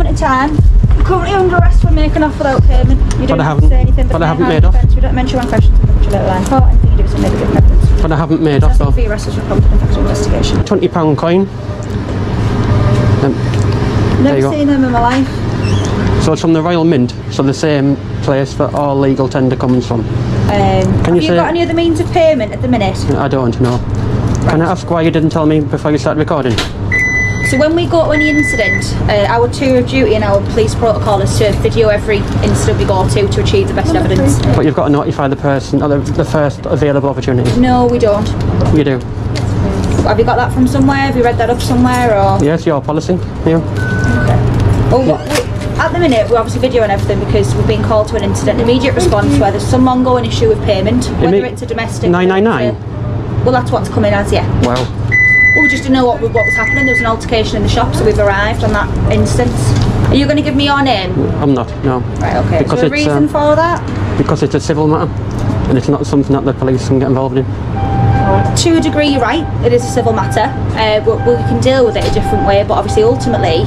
moment in time, you're currently under arrest for making off without payment. You don't have to say anything. But I haven't made off. We don't mention one question to the little line court. Anything you do is a negative evidence. But I haven't made off though. For your arrest is reported in factual investigation. £20 coin. Never seen them in my life. So it's from the Royal Mint, so the same place that all legal tender comes from. Have you got any other means of payment at the minute? I don't know. Right. Can I ask why you didn't tell me before you started recording? So when we go to any incident, our tour of duty and our police protocol is to video every incident we go to achieve the best evidence. But you've got to notify the person at the first available opportunity. No, we don't. You do. Have you got that from somewhere? Have you read that up somewhere? Or? Yes, your policy. Yeah. Okay. Well, at the minute, we're obviously videoing everything because we've been called to an incident. Immediate response where there's some ongoing issue with payment, whether it's a domestic... 999? Well, that's what's coming as, yeah. Wow. Well, we just didn't know what was happening. There was an altercation in the shop, so we've arrived on that instance. Are you going to give me your name? I'm not, no. Right, okay. Is there a reason for that? Because it's a civil matter, and it's not something that the police can get involved in. To a degree, you're right. It is a civil matter. We can deal with it a different way, but obviously, ultimately,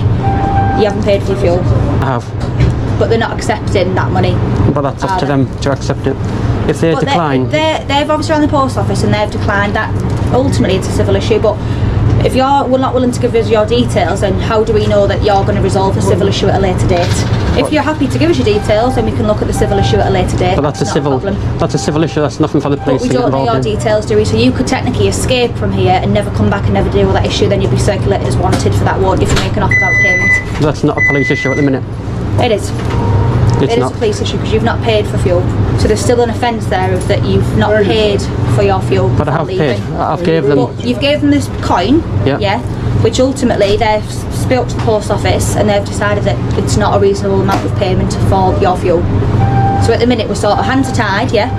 you haven't paid for your fuel. I have. But they're not accepting that money. But that's up to them to accept it. If they decline... They've obviously run the post office and they've declined that. Ultimately, it's a civil issue, but if you're not willing to give us your details, then how do we know that you're going to resolve the civil issue at a later date? If you're happy to give us your details, then we can look at the civil issue at a later date. But that's a civil issue. That's nothing for the police to get involved in. But we don't know your details, do we? So you could technically escape from here and never come back and never deal with that issue. Then you'd be circulated as wanted for that, won't you, for making off without payment? That's not a police issue at the minute. It is. It is a police issue because you've not paid for fuel. So there's still an offence there of that you've not paid for your fuel. But I have paid. I've gave them. But you've gave them this coin, yeah, which ultimately they've spoke to the post office and they've decided that it's not a reasonable amount of payment for your fuel. So at the minute we're sort of hands are tied, yeah.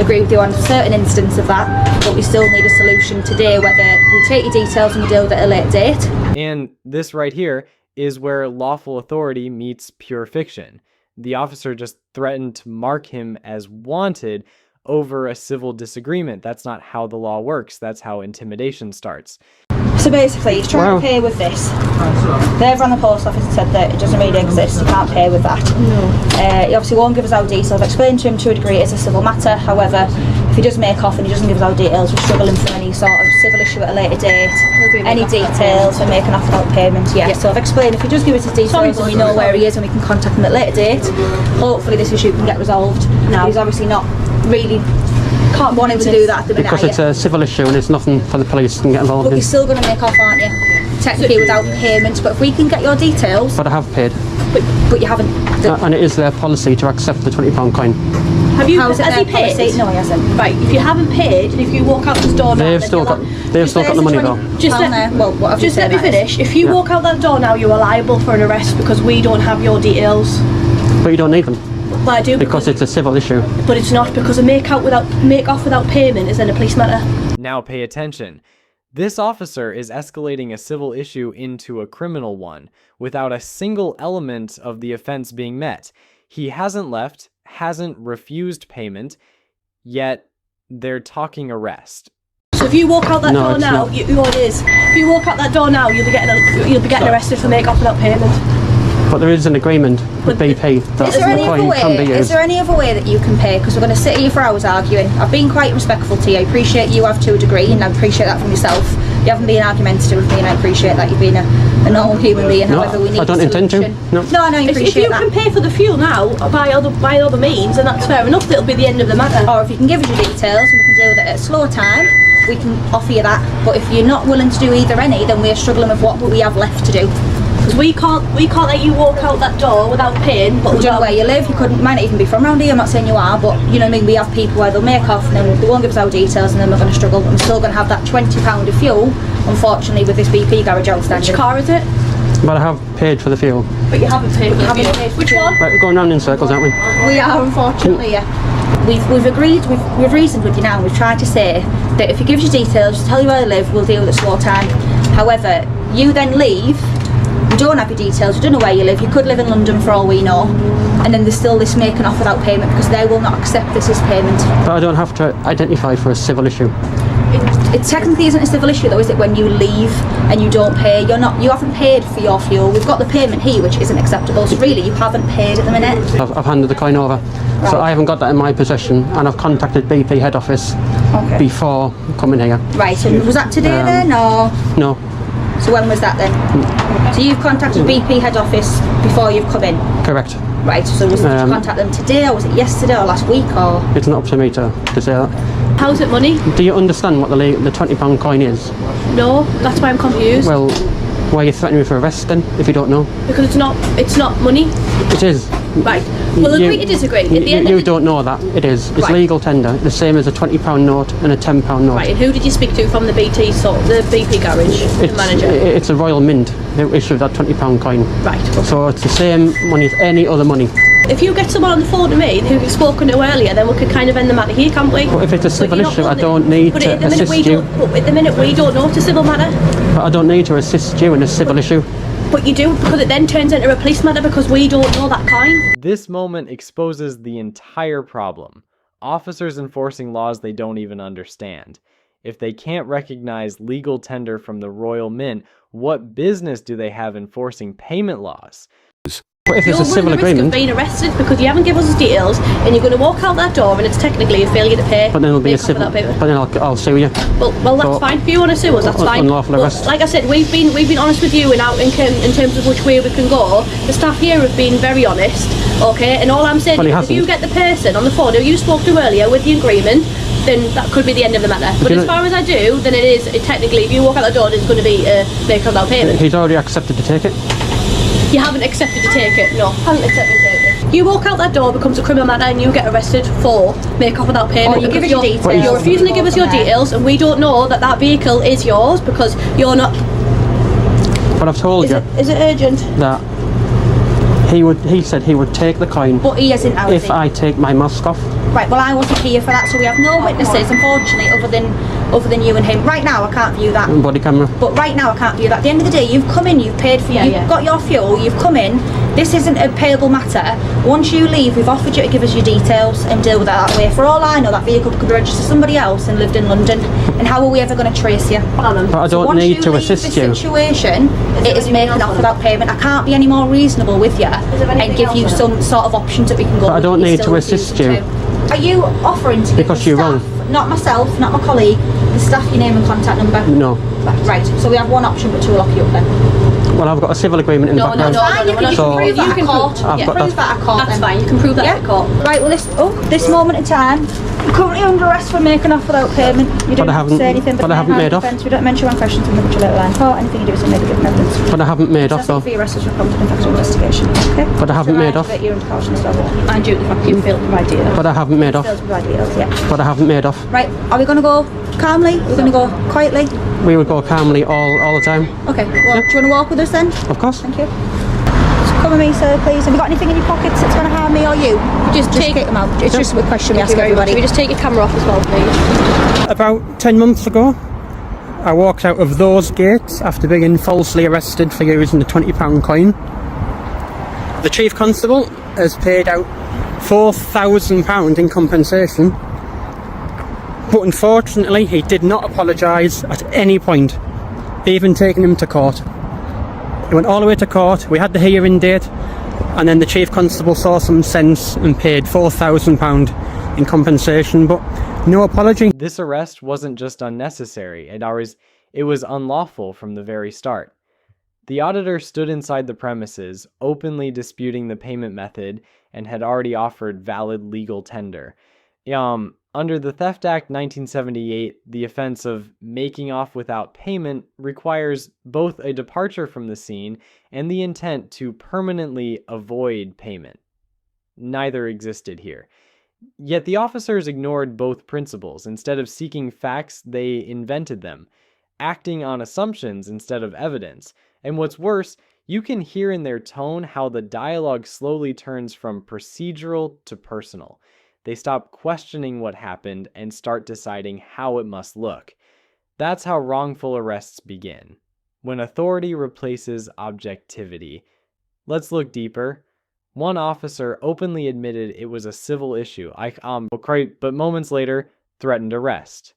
Agree with you on a certain instance of that, but we still need a solution today. Whether we take your details and we deal with it at a later date. And this right here is where lawful authority meets pure fiction. The officer just threatened to mark him as wanted over a civil disagreement. That's not how the law works. That's how intimidation starts. So basically, he's trying to pay with this. They've run the post office and said that it doesn't really exist, you can't pay with that. He obviously won't give us our details. I've explained to him to a degree it's a civil matter. However, if he does make off and he doesn't give us our details, we're struggling for any sort of civil issue at a later date. Any details and making off without payment, yeah. So I've explained if he does give us his details and we know where he is and we can contact him at a later date, hopefully this issue can get resolved. No. He's obviously not really wanting to do that at the minute. Because it's a civil issue and it's nothing for the police to get involved in. But you're still going to make off, aren't you? Technically without payment, but if we can get your details... But I have paid. But you haven't... And it is their policy to accept the £20 coin. Has he paid? Policy? No, he hasn't. Right, if you haven't paid, and if you walk out the door now... They've still got the money though. Just let me finish. If you walk out that door now, you are liable for an arrest because we don't have your details. But you don't need them. Well, I do. Because it's a civil issue. But it's not, because a make off without payment is then a police matter. Now pay attention. This officer is escalating a civil issue into a criminal one without a single element of the offense being met. He hasn't left, hasn't refused payment, yet they're talking arrest. So if you walk out that door now, it is. If you walk out that door now, you'll be getting arrested for make off without payment. But there is an agreement with BP that the coin can be used. Is there any other way that you can pay? Because we're going to sit here for hours arguing. I've been quite respectful to you. I appreciate you have to a degree, and I appreciate that from yourself. You haven't been argumentative with me, and I appreciate that you've been a normal human being. However, we need I don't intend to. No, I know you appreciate that. If you can pay for the fuel now by other means, then that's fair enough. It'll be the end of the matter. Or if you can give us your details, and we can deal with it at a slow time, we can offer you that. But if you're not willing to do either any, then we're struggling with what we have left to do. Because we can't let you walk out that door without paying. But we don't know where you live. You might not even be from around here. I'm not saying you are, but you know what I mean. We have people where they'll make off and then they won't give us our details, and then we're going to struggle. I'm still going to have that £20 of fuel, unfortunately, with this BP garage outstanding. Which car is it? But I have paid for the fuel. But you haven't paid for the fuel. Which one? Right, we're going round in circles, aren't we? We are, unfortunately, yeah. We've agreed, we've reasoned with you now, we've tried to say that if you give us your details, just tell you where you live, we'll deal with it slow time. However, you then leave, you don't have your details, you don't know where you live, you could live in London for all we know, and then there's still this making off without payment because they will not accept this as payment. But I don't have to identify for a civil issue. It technically isn't a civil issue though, is it, when you leave and you don't pay? You haven't paid for your fuel. We've got the payment here, which isn't acceptable, so really you haven't paid at the minute. I've handed the coin over, so I haven't got that in my possession, and I've contacted BP head office before coming here. Right, and was that today then, or? No. So when was that then? So you've contacted BP head office before you've come in? Correct. Right, so was it to contact them today, or was it yesterday or last week, or? It's not up to me to say that. How's it money? Do you understand what the £20 coin is? No, that's why I'm confused. Well, why are you threatening me for arrest then, if you don't know? Because it's not money. It is. Right. We'll agree to disagree. At the end you don't know that. It is. It's legal tender, the same as a £20 note and a £10 note. Right, and who did you speak to from the BP garage, the manager? It's a Royal Mint who issued that £20 coin. Right, okay. So it's the same money as any other money. If you get someone on the phone to me who you've spoken to earlier, then we could kind of end the matter here, can't we? But if it's a civil issue, I don't need to assist you. But at the minute we don't know it's a civil matter. But I don't need to assist you in a civil issue. But you do, because it then turns into a police matter because we don't know that coin. This moment exposes the entire problem. Officers enforcing laws they don't even understand. If they can't recognize legal tender from the Royal Mint, what business do they have enforcing payment laws? But if it's a civil agreement, you're agreement, being arrested because you haven't given us the details, and you're going to walk out that door, and it's technically a failure to pay. but then it'll be a civil. But then I'll sue you. Well, that's fine. If you want to sue us, that's fine. Unlawful arrest. Like I said, we've been honest with you in terms of which way we can go. The staff here have been very honest, okay. And all I'm saying is, if you get the person on the phone who you spoke to earlier with the agreement, then that could be the end of the matter. But as far as I do, then technically, if you walk out the door, it's going to be a make without payment. He's already accepted to take it. You haven't accepted to take it. No, haven't accepted to take it. You walk out that door, becomes a criminal matter, and you get arrested for make off without payment. You give us your details. You're refusing to give us your details, and we don't know that vehicle is yours because you're not. But I've told you. Is it urgent? That he said he would take the coin. But he isn't. If I take my mask off. Right, well I wasn't here for that, so we have no witnesses, unfortunately, other than you and him. Right now I can't view that. Body camera. But right now I can't view that. At the end of the day, you've come in, you've paid for you've got your fuel, you've come in. This isn't a payable matter. Once you leave, we've offered you to give us your details and deal with that way. For all I know, that vehicle could be registered to somebody else and lived in London. And how are we ever going to trace you? But I don't need to assist you. Once you leave the situation, it is making off without payment. I can't be any more reasonable with you and give you some sort of options that we can go with. But I don't need to assist you. Are you offering to give because the you're staff, wrong. not myself, not my colleague, the staff your name and contact number? No. Right, so we have one option but two will lock you up then. Well, I've got a civil agreement in the background. You can prove that at court. You can prove that at court. That's fine, you can prove that at court. Right, well this moment in time, you're currently under arrest for making off without payment. You don't have to say anything, but I haven't made off. We don't mention one question from the later line court. Anything you do is maybe give evidence. But I haven't made off though. For your arrest is prompted in factual investigation. Okay? But I haven't made off. You're under caution as well. And due to the fact you failed to provide details. But I haven't made off. Failed to provide details, yeah. But I haven't made off. Right, are we going to go calmly? We're going to go quietly? We would go calmly all the time. Okay, well, do you want to walk with us then? Of course. Thank you. Just come with me, sir, please. Have you got anything in your pockets that's going to harm me or you? Just take them out. It's just a question we ask everybody. Can we just take your camera off as well, please? About 10 months ago, I walked out of those gates after being falsely arrested for using the £20 coin. The Chief Constable has paid out £4,000 in compensation, but unfortunately he did not apologise at any point, even taking him to court. He went all the way to court, we had the hearing date, and then the Chief Constable saw some sense and paid £4,000 in compensation, but no apology. This arrest wasn't just unnecessary, it was unlawful from the very start. The auditor stood inside the premises, openly disputing the payment method, and had already offered valid legal tender. Under the Theft Act 1978, the offense of making off without payment requires both a departure from the scene and the intent to permanently avoid payment. Neither existed here. Yet the officers ignored both principles. Instead of seeking facts, they invented them, acting on assumptions instead of evidence. And what's worse, you can hear in their tone how the dialogue slowly turns from procedural to personal. They stop questioning what happened and start deciding how it must look. That's how wrongful arrests begin, when authority replaces objectivity. Let's look deeper. One officer openly admitted it was a civil issue, but moments later threatened arrest.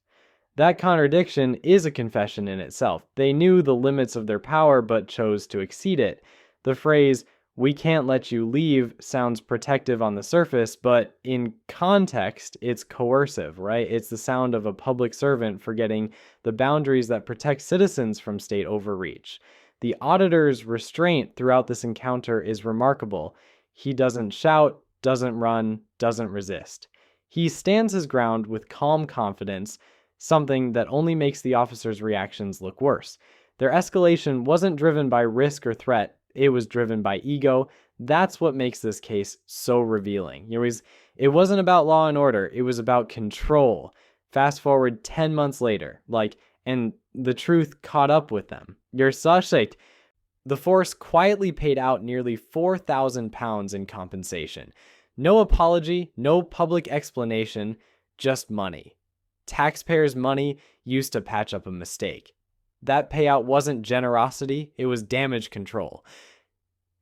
That contradiction is a confession in itself. They knew the limits of their power but chose to exceed it. The phrase, "we can't let you leave," sounds protective on the surface, but in context, it's coercive, right? It's the sound of a public servant forgetting the boundaries that protect citizens from state overreach. The auditor's restraint throughout this encounter is remarkable. He doesn't shout, doesn't run, doesn't resist. He stands his ground with calm confidence, something that only makes the officers' reactions look worse. Their escalation wasn't driven by risk or threat, it was driven by ego. That's what makes this case so revealing. It wasn't about law and order, it was about control. Fast forward 10 months later, and the truth caught up with them. The force quietly paid out nearly £4,000 in compensation. No apology, no public explanation, just money. Taxpayers' money used to patch up a mistake. That payout wasn't generosity, it was damage control.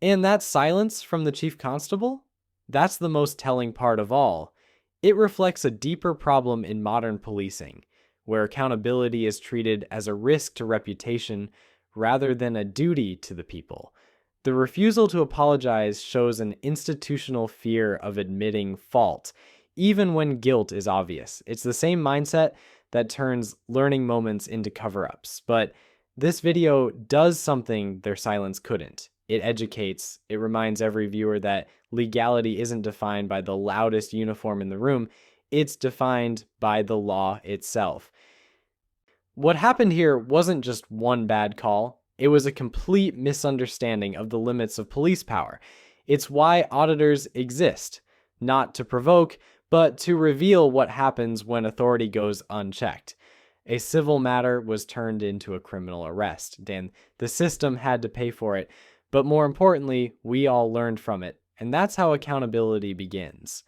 And that silence from the chief constable? That's the most telling part of all. It reflects a deeper problem in modern policing, where accountability is treated as a risk to reputation rather than a duty to the people. The refusal to apologize shows an institutional fear of admitting fault, even when guilt is obvious. It's the same mindset that turns learning moments into cover-ups. But this video does something their silence couldn't. It educates. It reminds every viewer that legality isn't defined by the loudest uniform in the room. It's defined by the law itself. What happened here wasn't just one bad call. It was a complete misunderstanding of the limits of police power. It's why auditors exist, not to provoke, but to reveal what happens when authority goes unchecked. A civil matter was turned into a criminal arrest, and the system had to pay for it. But more importantly, we all learned from it, and that's how accountability begins.